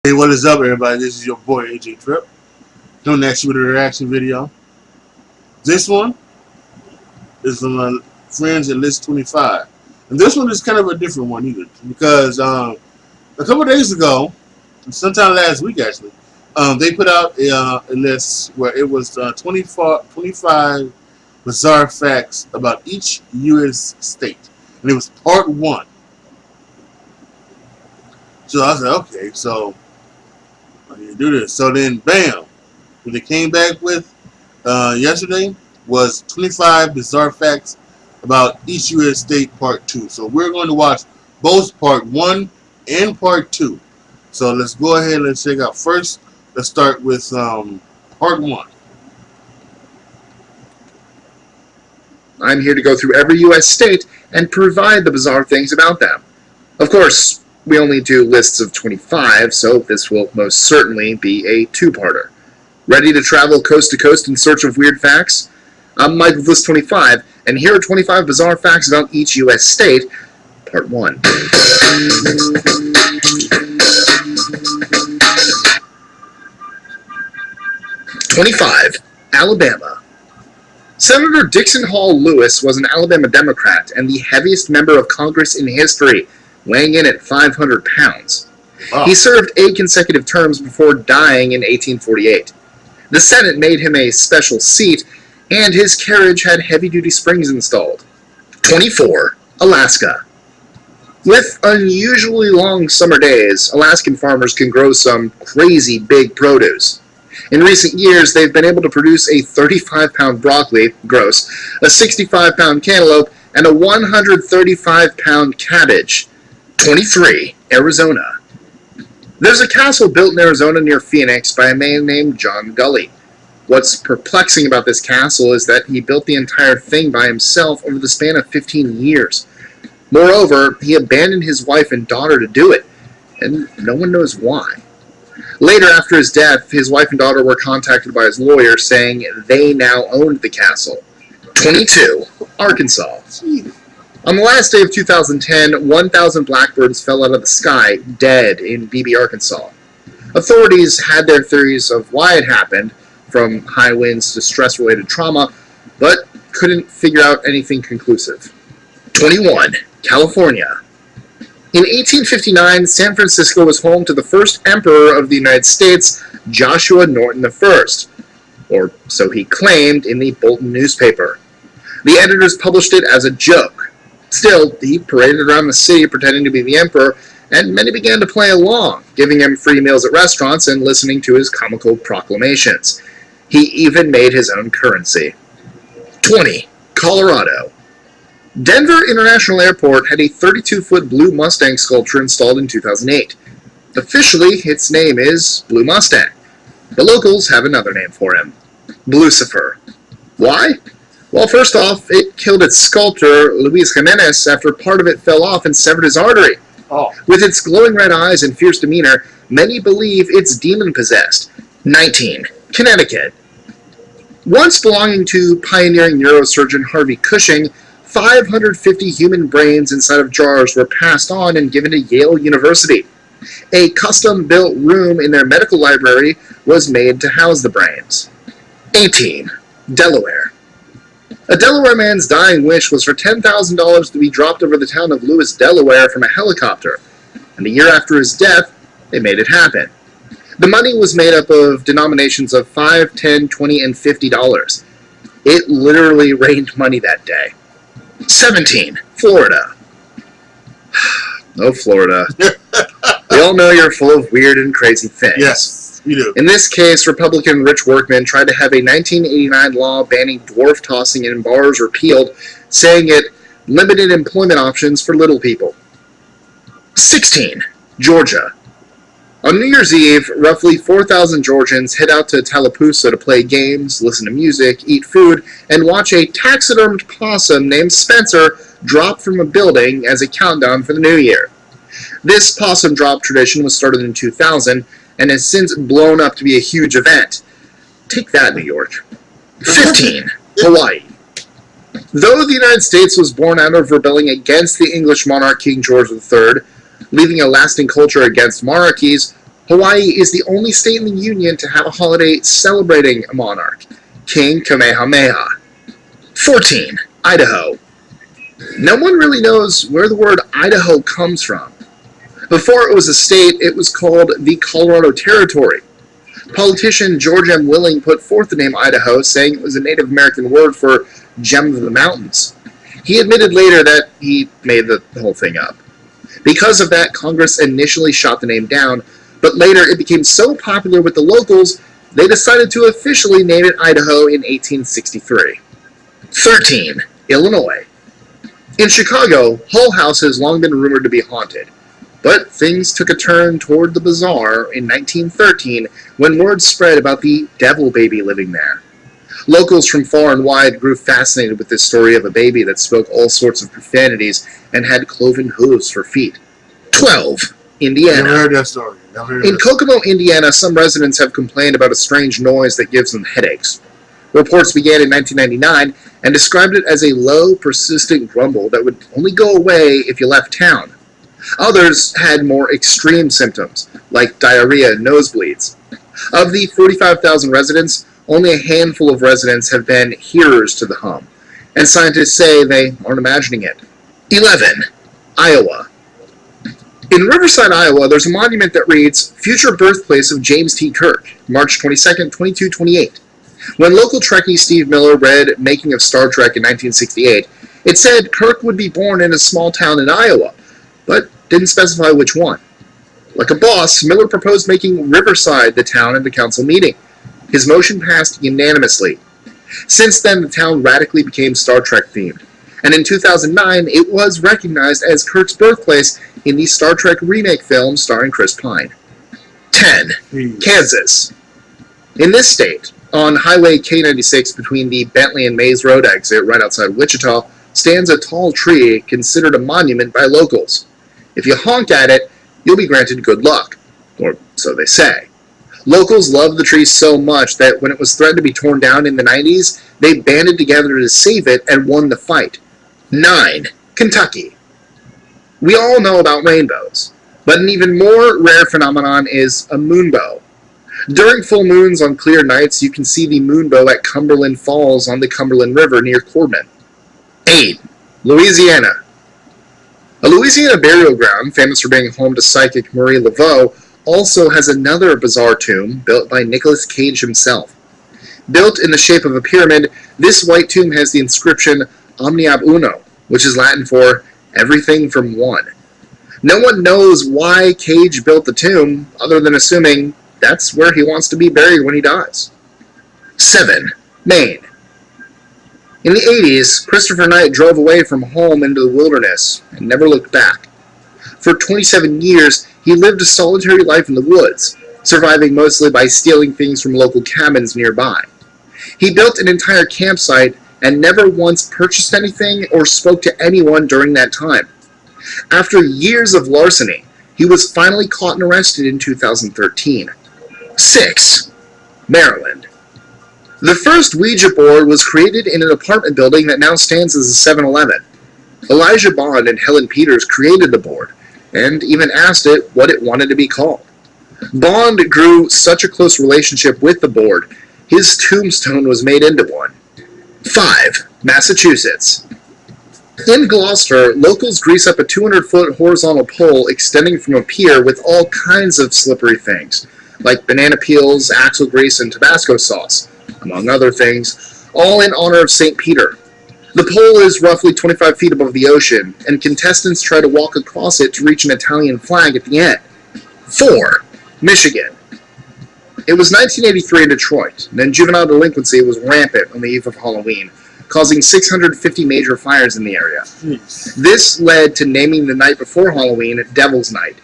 Hey, what is up, everybody? This is your boy AJ Trip doing that shooter reaction video. This one is from my friends at List 25, and this one is kind of a different one either because a couple days ago, sometime last week actually, they put out a list where it was 25 bizarre facts about each U.S. state, and it was part 1. So I was like, okay, so I need to do this. So then, bam, what they came back with yesterday was 25 bizarre facts about each U.S. state part 2. So we're going to watch both part 1 and part 2. So let's go ahead and let's check out. First, let's start with part 1. I'm here to go through every U.S. state and provide the bizarre things about them. Of course, we only do lists of 25, so this will most certainly be a two-parter. Ready to travel coast to coast in search of weird facts? I'm Mike with List 25, and here are 25 bizarre facts about each U.S. state, Part 1. '25. Alabama. Senator Dixon Hall Lewis was an Alabama Democrat and the heaviest member of Congress in history, weighing in at 500 pounds. Wow. He served 8 consecutive terms before dying in 1848. The Senate made him a special seat, and his carriage had heavy-duty springs installed. 24. Alaska. With unusually long summer days, Alaskan farmers can grow some crazy big produce. In recent years, they've been able to produce a 35-pound broccoli, gross, a 65-pound cantaloupe, and a 135-pound cabbage. 23. Arizona. There's a castle built in Arizona near Phoenix by a man named John Gully. What's perplexing about this castle is that he built the entire thing by himself over the span of 15 years. Moreover, he abandoned his wife and daughter to do it, and no one knows why. Later, after his death, his wife and daughter were contacted by his lawyer saying they now owned the castle. 22. Arkansas. On the last day of 2010, 1,000 blackbirds fell out of the sky, dead in Beebe, Arkansas. Authorities had their theories of why it happened, from high winds to stress-related trauma, but couldn't figure out anything conclusive. 21. California. In 1859, San Francisco was home to the first emperor of the United States, Joshua Norton I, or so he claimed in the Bolton newspaper. The editors published it as a joke. Still, he paraded around the city pretending to be the emperor, and many began to play along, giving him free meals at restaurants and listening to his comical proclamations. He even made his own currency. 20. Colorado. Denver International Airport had a 32-foot Blue Mustang sculpture installed in 2008. Officially, its name is Blue Mustang. The locals have another name for him, Blucifer. Why? Well, first off, it killed its sculptor, Luis Jimenez, after part of it fell off and severed his artery. Oh. With its glowing red eyes and fierce demeanor, many believe it's demon-possessed. 19. Connecticut. Once belonging to pioneering neurosurgeon Harvey Cushing, 550 human brains inside of jars were passed on and given to Yale University. A custom-built room in their medical library was made to house the brains. 18. Delaware. A Delaware man's dying wish was for $10,000 to be dropped over the town of Lewis, Delaware from a helicopter, and a year after his death, they made it happen. The money was made up of denominations of $5, $10, $20, and $50. It literally rained money that day. 17. Florida. Oh, Florida. We all know you're full of weird and crazy things. Yes, you do. In this case, Republican Rich Workman tried to have a 1989 law banning dwarf tossing in bars repealed, saying it limited employment options for little people. 16. Georgia. On New Year's Eve, roughly 4,000 Georgians head out to Tallapoosa to play games, listen to music, eat food, and watch a taxidermed possum named Spencer drop from a building as a countdown for the new year. This possum drop tradition was started in 2000 and has since blown up to be a huge event. Take that, New York. 15. Hawaii. Though the United States was born out of rebelling against the English monarch King George III, leaving a lasting culture against monarchies, Hawaii is the only state in the Union to have a holiday celebrating a monarch, King Kamehameha. 14. Idaho. No one really knows where the word Idaho comes from. Before it was a state, it was called the Colorado Territory. Politician George M. Willing put forth the name Idaho, saying it was a Native American word for gem of the mountains. He admitted later that he made the whole thing up. Because of that, Congress initially shot the name down, but later it became so popular with the locals, they decided to officially name it Idaho in 1863. 13. Illinois. In Chicago, Hull House has long been rumored to be haunted. But things took a turn toward the bizarre in 1913 when word spread about the devil baby living there. Locals from far and wide grew fascinated with this story of a baby that spoke all sorts of profanities and had cloven hooves for feet. 12. Indiana. Never heard that story. In Kokomo, Indiana, some residents have complained about a strange noise that gives them headaches. Reports began in 1999 and described it as a low, persistent grumble that would only go away if you left town. Others had more extreme symptoms, like diarrhea and nosebleeds. Of the 45,000 residents, only a handful of residents have been hearers to the hum, and scientists say they aren't imagining it. 11. Iowa. In Riverside, Iowa, there's a monument that reads, Future Birthplace of James T. Kirk, March 22, 2228. When local Trekkie Steve Miller read Making of Star Trek in 1968, it said Kirk would be born in a small town in Iowa, but didn't specify which one. Like a boss, Miller proposed making Riverside the town at the council meeting. His motion passed unanimously. Since then, the town radically became Star Trek themed, and in 2009, it was recognized as Kirk's birthplace in the Star Trek remake film starring Chris Pine. 10. Kansas. In this state, on Highway K96 between the Bentley and Mays Road exit right outside Wichita, stands a tall tree considered a monument by locals. If you honk at it, you'll be granted good luck, or so they say. Locals love the tree so much that when it was threatened to be torn down in the 90s, they banded together to save it and won the fight. 9. Kentucky. We all know about rainbows, but an even more rare phenomenon is a moonbow. During full moons on clear nights, you can see the moonbow at Cumberland Falls on the Cumberland River near Corbin. 8. Louisiana. A Louisiana burial ground, famous for being home to psychic Marie Laveau, also has another bizarre tomb built by Nicolas Cage himself. Built in the shape of a pyramid, this white tomb has the inscription Omni ab uno, which is Latin for everything from one. No one knows why Cage built the tomb, other than assuming that's where he wants to be buried when he dies. 7. Maine. In the 80s, Christopher Knight drove away from home into the wilderness and never looked back. For 27 years, he lived a solitary life in the woods, surviving mostly by stealing things from local cabins nearby. He built an entire campsite and never once purchased anything or spoke to anyone during that time. After years of larceny, he was finally caught and arrested in 2013. 6. Maryland. The first Ouija board was created in an apartment building that now stands as a 7-Eleven. Elijah Bond and Helen Peters created the board, and even asked it what it wanted to be called. Bond grew such a close relationship with the board, his tombstone was made into one. 5. Massachusetts. In Gloucester, locals grease up a 200-foot horizontal pole extending from a pier with all kinds of slippery things, like banana peels, axle grease, and Tabasco sauce, among other things, all in honor of St. Peter. The pole is roughly 25 feet above the ocean, and contestants try to walk across it to reach an Italian flag at the end. 4. Michigan. It was 1983 in Detroit, and then juvenile delinquency was rampant on the eve of Halloween, causing 650 major fires in the area. This led to naming the night before Halloween Devil's Night.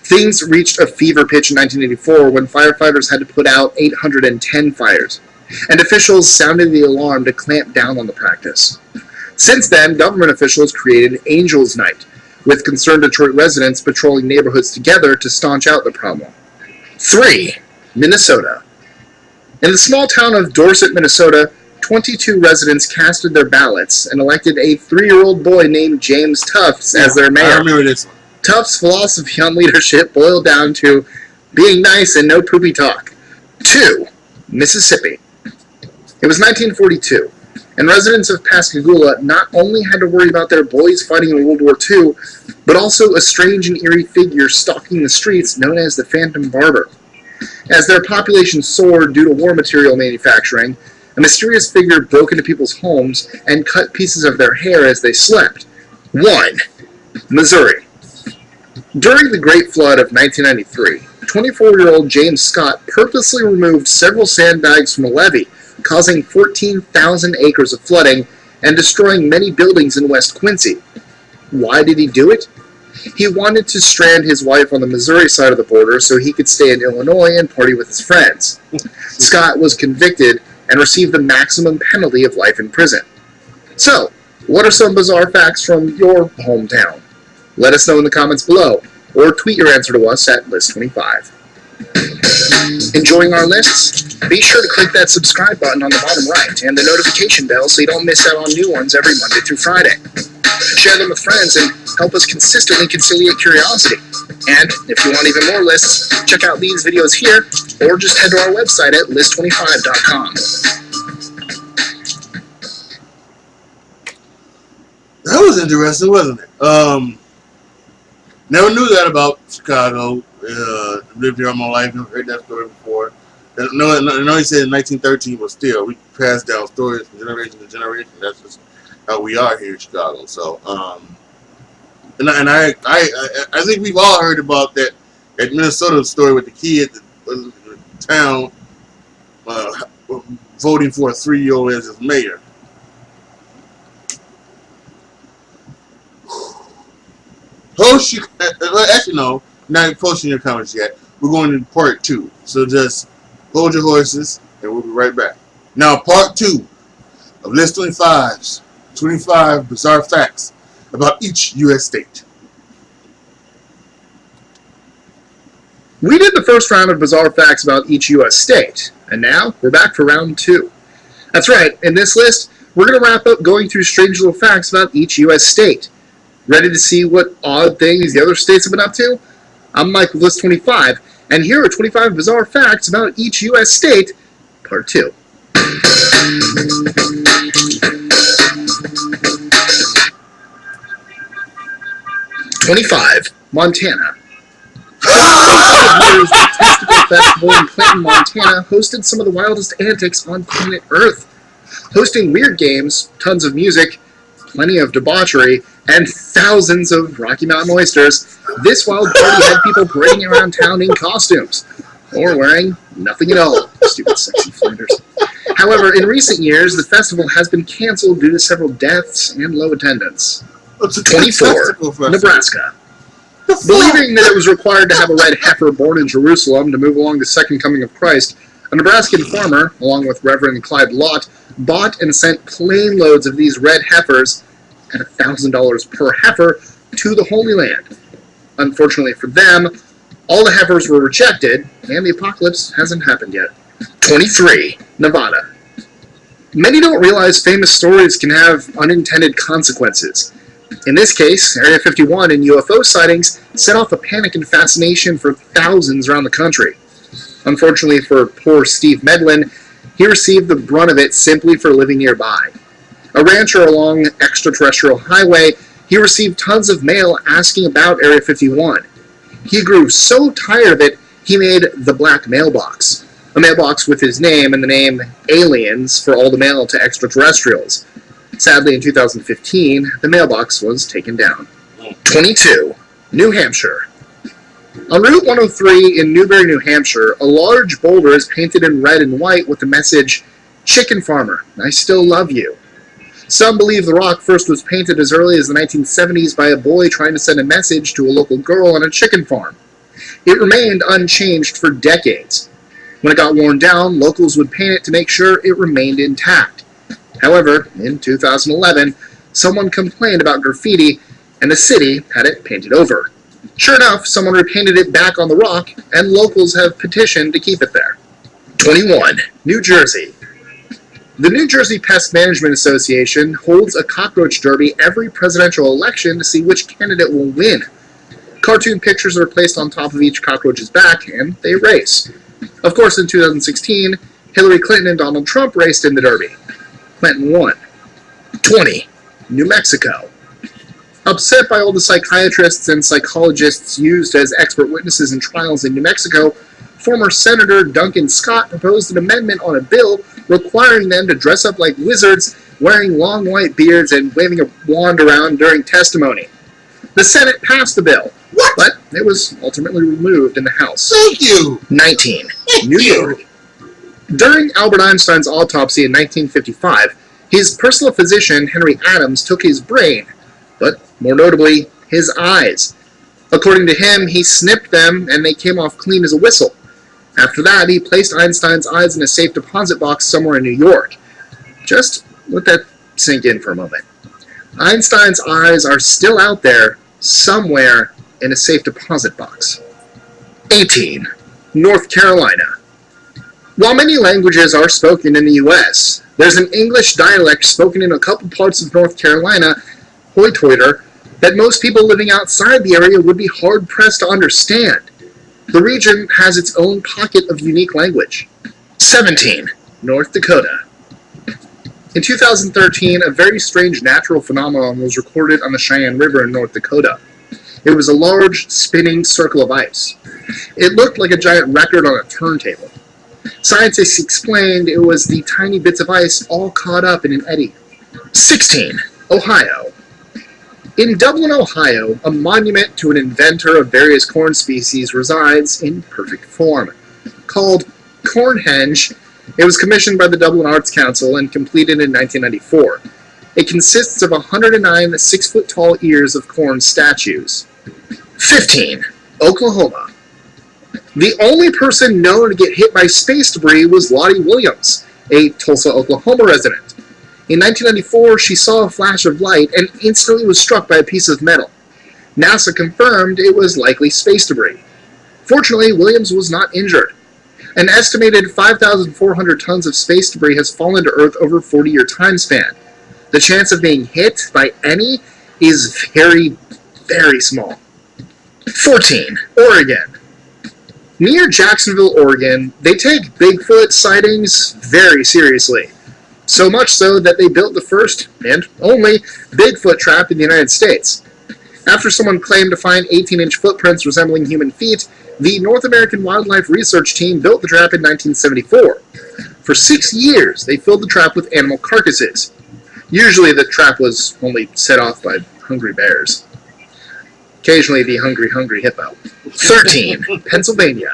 Things reached a fever pitch in 1984 when firefighters had to put out 810 fires, and officials sounded the alarm to clamp down on the practice. Since then, government officials created Angel's Night, with concerned Detroit residents patrolling neighborhoods together to staunch out the problem. 3. Minnesota. In the small town of Dorset, Minnesota, 22 residents casted their ballots and elected a 3-year-old boy named James Tufts as their mayor. I remember this one. Tufts' philosophy on leadership boiled down to Being nice and no poopy talk. 2. Mississippi. It was 1942, and residents of Pascagoula not only had to worry about their boys fighting in World War II, but also a strange and eerie figure stalking the streets known as the Phantom Barber. As their population soared due to war material manufacturing, a mysterious figure broke into people's homes and cut pieces of their hair as they slept. 1. Missouri. During the Great Flood of 1993, 24-year-old James Scott purposely removed several sandbags from a levee, causing 14,000 acres of flooding and destroying many buildings in West Quincy. Why did he do it? He wanted to strand his wife on the Missouri side of the border so he could stay in Illinois and party with his friends. Scott was convicted and received the maximum penalty of life in prison. So, what are some bizarre facts from your hometown? Let us know in the comments below, or tweet your answer to us at List25. Enjoying our lists? Be sure to click that subscribe button on the bottom right and the notification bell so you don't miss out on new ones every Monday through Friday. Share them with friends and help us consistently conciliate curiosity. And if you want even more lists, check out these videos here, or just head to our website at list25.com. That was interesting, wasn't it? Never knew that about Chicago. Lived here all my life. Never heard that story before. I know he said in 1913, but still, we pass down stories from generation to generation. That's just how we are here in Chicago. So, I think we've all heard about that Minnesota story with the kid at the town voting for a 3-year-old as his mayor. Actually, no, not posting your comments yet. We're going to part 2. So just hold your horses, and we'll be right back. Now, part 2 of List 25's 25 bizarre facts about each U.S. state. We did the first round of bizarre facts about each U.S. state, and now we're back for round 2. That's right, in this list, we're going to wrap up going through strange little facts about each U.S. state. Ready to see what odd things the other states have been up to? I'm Mike with List 25, and here are 25 bizarre facts about each U.S. state, part 2. #25. Montana. Years, the Testicle Festival in Clinton, Montana hosted some of the wildest antics on planet Earth. Hosting weird games, tons of music, plenty of debauchery, and thousands of Rocky Mountain oysters, this wild party had people parading around town in costumes, or wearing nothing at all. Stupid sexy Flanders. However, in recent years, the festival has been canceled due to several deaths and low attendance. 24. Nebraska. Believing that it was required to have a red heifer born in Jerusalem to move along the second coming of Christ, a Nebraskan farmer, along with Reverend Clyde Lott, bought and sent plane loads of these red heifers at $1,000 per heifer to the Holy Land. Unfortunately for them, all the heifers were rejected, and the apocalypse hasn't happened yet. 23. Nevada. Many don't realize famous stories can have unintended consequences. In this case, Area 51 and UFO sightings set off a panic and fascination for thousands around the country. Unfortunately for poor Steve Medlin, he received the brunt of it simply for living nearby. A rancher along Extraterrestrial Highway, he received tons of mail asking about Area 51. He grew so tired of it, he made the Black Mailbox, a mailbox with his name and the name Aliens for all the mail to extraterrestrials. Sadly, in 2015, the mailbox was taken down. 22. New Hampshire. On Route 103 in Newbury, New Hampshire, a large boulder is painted in red and white with the message, "Chicken Farmer, I still love you." Some believe the rock first was painted as early as the 1970s by a boy trying to send a message to a local girl on a chicken farm. It remained unchanged for decades. When it got worn down, locals would paint it to make sure it remained intact. However, in 2011, someone complained about graffiti, and the city had it painted over. Sure enough, someone repainted it back on the rock, and locals have petitioned to keep it there. 21. New Jersey. The New Jersey Pest Management Association holds a cockroach derby every presidential election to see which candidate will win. Cartoon pictures are placed on top of each cockroach's back, and they race. Of course, in 2016, Hillary Clinton and Donald Trump raced in the Derby. Clinton won. 20. New Mexico. Upset by all the psychiatrists and psychologists used as expert witnesses in trials in New Mexico, former Senator Duncan Scott proposed an amendment on a bill requiring them to dress up like wizards, wearing long white beards and waving a wand around during testimony. The Senate passed the bill, but it was ultimately removed in the House. Thank you. 19. New York. During Albert Einstein's autopsy in 1955, his personal physician, Henry Adams, took his brain, but more notably, his eyes. According to him, he snipped them and they came off clean as a whistle. After that, he placed Einstein's eyes in a safe deposit box somewhere in New York. Just let that sink in for a moment. Einstein's eyes are still out there, somewhere in a safe deposit box. 18. North Carolina. While many languages are spoken in the U.S., there's an English dialect spoken in a couple parts of North Carolina, Hoytoiter, that most people living outside the area would be hard-pressed to understand. The region has its own pocket of unique language. 17. North Dakota. In 2013, a very strange natural phenomenon was recorded on the Cheyenne River in North Dakota. It was a large, spinning circle of ice. It looked like a giant record on a turntable. Scientists explained it was the tiny bits of ice all caught up in an eddy. 16. Ohio. In Dublin, Ohio, a monument to an inventor of various corn species resides in perfect form. Called Cornhenge, it was commissioned by the Dublin Arts Council and completed in 1994. It consists of 109 6-foot-tall ears of corn statues. 15. Oklahoma. The only person known to get hit by space debris was Lottie Williams, a Tulsa, Oklahoma resident. In 1994, she saw a flash of light and instantly was struck by a piece of metal. NASA confirmed it was likely space debris. Fortunately, Williams was not injured. An estimated 5,400 tons of space debris has fallen to Earth over a 40-year time span. The chance of being hit by any is very, very small. 14. Oregon. Near Jacksonville, Oregon, they take Bigfoot sightings very seriously. So much so that they built the first, and only, Bigfoot trap in the United States. After someone claimed to find 18-inch footprints resembling human feet, the North American Wildlife Research Team built the trap in 1974. For 6 years, they filled the trap with animal carcasses. Usually the trap was only set off by hungry bears. Occasionally the hungry hippo. 13. Pennsylvania.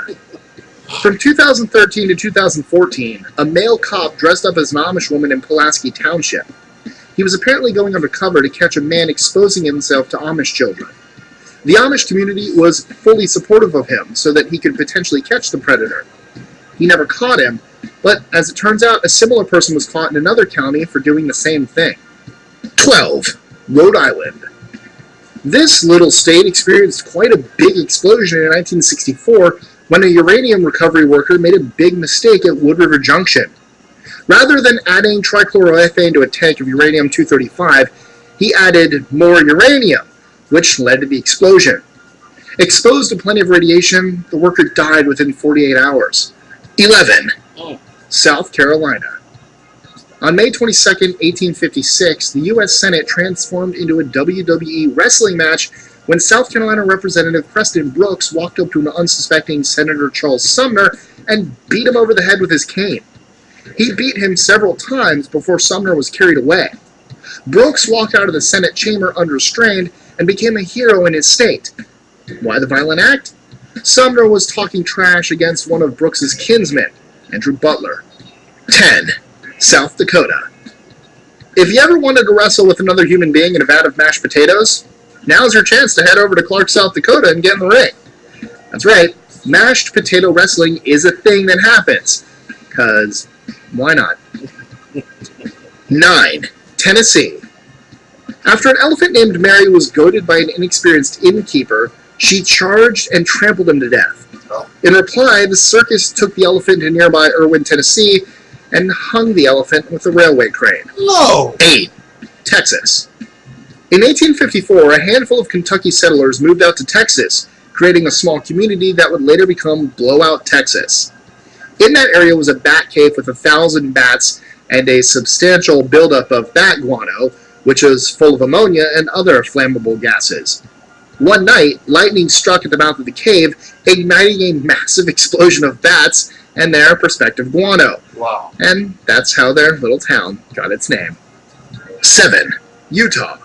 From 2013 to 2014, a male cop dressed up as an Amish woman in Pulaski Township. He was apparently going undercover to catch a man exposing himself to Amish children. The Amish community was fully supportive of him so that he could potentially catch the predator. He never caught him, but as it turns out, a similar person was caught in another county for doing the same thing. 12. Rhode Island. This little state experienced quite a big explosion in 1964 when a uranium recovery worker made a big mistake at Wood River Junction. Rather than adding trichloroethane to a tank of uranium-235, he added more uranium, which led to the explosion. Exposed to plenty of radiation, the worker died within 48 hours. 11. South Carolina. On May 22, 1856, the U.S. Senate transformed into a WWE wrestling match when South Carolina Representative Preston Brooks walked up to an unsuspecting Senator Charles Sumner and beat him over the head with his cane. He beat him several times before Sumner was carried away. Brooks walked out of the Senate chamber unrestrained and became a hero in his state. Why the violent act? Sumner was talking trash against one of Brooks's kinsmen, Andrew Butler. 10. South Dakota. If you ever wanted to wrestle with another human being in a vat of mashed potatoes, now's your chance to head over to Clark, South Dakota and get in the ring. That's right, mashed potato wrestling is a thing that happens. 'Cause why not? 9. Tennessee. After an elephant named Mary was goaded by an inexperienced innkeeper, she charged and trampled him to death. In reply, the circus took the elephant to nearby Irwin, Tennessee, and hung the elephant with a railway crane. No! 8. Texas. In 1854, a handful of Kentucky settlers moved out to Texas, creating a small community that would later become Blowout, Texas. In that area was a bat cave with 1,000 bats and a substantial buildup of bat guano, which was full of ammonia and other flammable gases. One night, lightning struck at the mouth of the cave, igniting a massive explosion of bats and their prospective guano. Wow. And that's how their little town got its name. 7. Utah.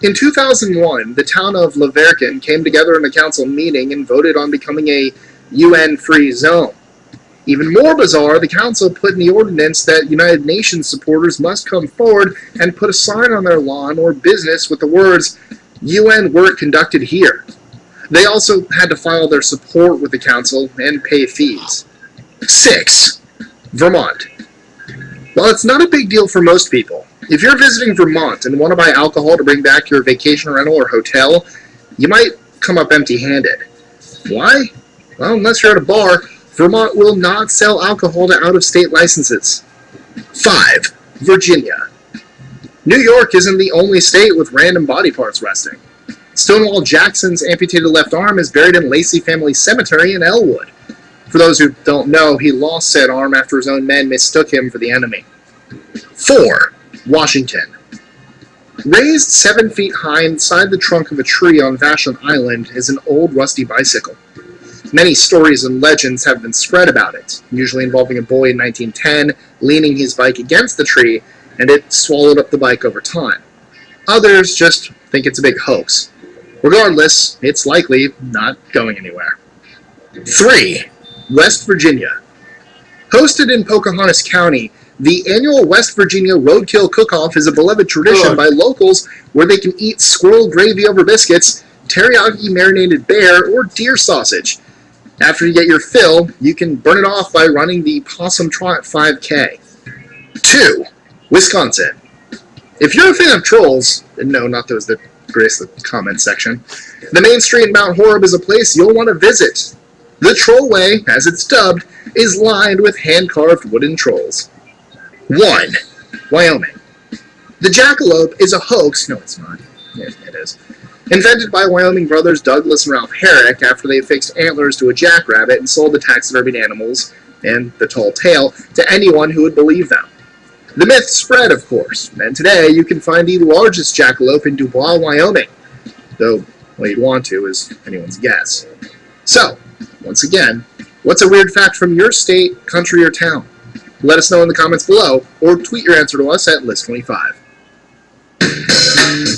In 2001, the town of La Verkin came together in a council meeting and voted on becoming a UN-free zone. Even more bizarre, the council put in the ordinance that United Nations supporters must come forward and put a sign on their lawn or business with the words, UN work conducted here. They also had to file their support with the council and pay fees. 6. Vermont. While it's not a big deal for most people, if you're visiting Vermont and want to buy alcohol to bring back to your vacation rental or hotel, you might come up empty-handed. Why? Well, unless you're at a bar, Vermont will not sell alcohol to out-of-state licenses. 5. Virginia. New York isn't the only state with random body parts resting. Stonewall Jackson's amputated left arm is buried in Lacey Family Cemetery in Elwood. For those who don't know, he lost said arm after his own men mistook him for the enemy. 4. Washington. Raised 7 feet high inside the trunk of a tree on Vashon Island is an old rusty bicycle. Many stories and legends have been spread about it, usually involving a boy in 1910 leaning his bike against the tree and it swallowed up the bike over time. Others just think it's a big hoax. Regardless, it's likely not going anywhere. 3. West Virginia. Hosted in Pocahontas County, the annual West Virginia Roadkill Cook-Off is a beloved tradition by locals where they can eat squirrel gravy over biscuits, teriyaki marinated bear, or deer sausage. After you get your fill, you can burn it off by running the Possum Trot 5K. 2. Wisconsin. If you're a fan of trolls, no, not those that grace the comment section, the main street in Mount Horeb is a place you'll want to visit. The Trollway, as it's dubbed, is lined with hand-carved wooden trolls. 1. Wyoming. The jackalope is a hoax. No, it's not. It is. Invented by Wyoming brothers Douglas and Ralph Herrick after they affixed antlers to a jackrabbit and sold the taxidermied animals and the tall tale to anyone who would believe them. The myth spread, of course, and today you can find the largest jackalope in Dubois, Wyoming, though what you'd want to is anyone's guess. So, once again, what's a weird fact from your state, country, or town? Let us know in the comments below, or tweet your answer to us at List25.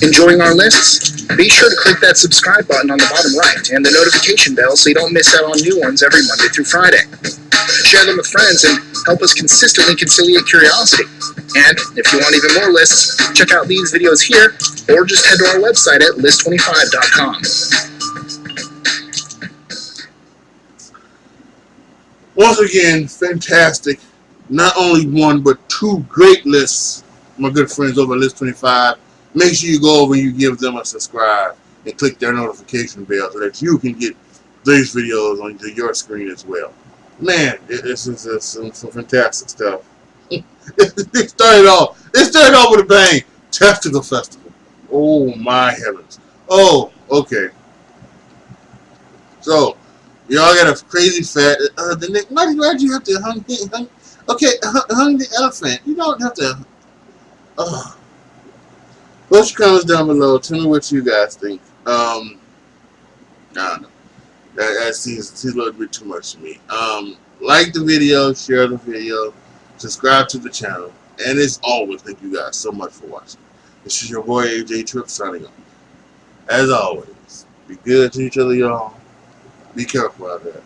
Enjoying our lists? Be sure to click that subscribe button on the bottom right and the notification bell so you don't miss out on new ones every Monday through Friday. Share them with friends and help us consistently conciliate curiosity. And if you want even more lists, check out these videos here, or just head to our website at list25.com. Once again, fantastic. Not only one, but 2 great lists. My good friends over at List25. Make sure you go over and you give them a subscribe and click their notification bell so that you can get these videos onto your screen as well. Man, this is some fantastic stuff. It started off with a bang. Testicle Festival. Oh my heavens. Oh, okay. So, y'all got a crazy fat. Why'd you have to hung the elephant? You don't have to. Post your comments down below. Tell me what you guys think. I don't know. That seems a little bit too much to me. Like the video, share the video, subscribe to the channel, and as always, thank you guys so much for watching. This is your boy AJ Trip signing off. As always, be good to each other, y'all. Be careful out there.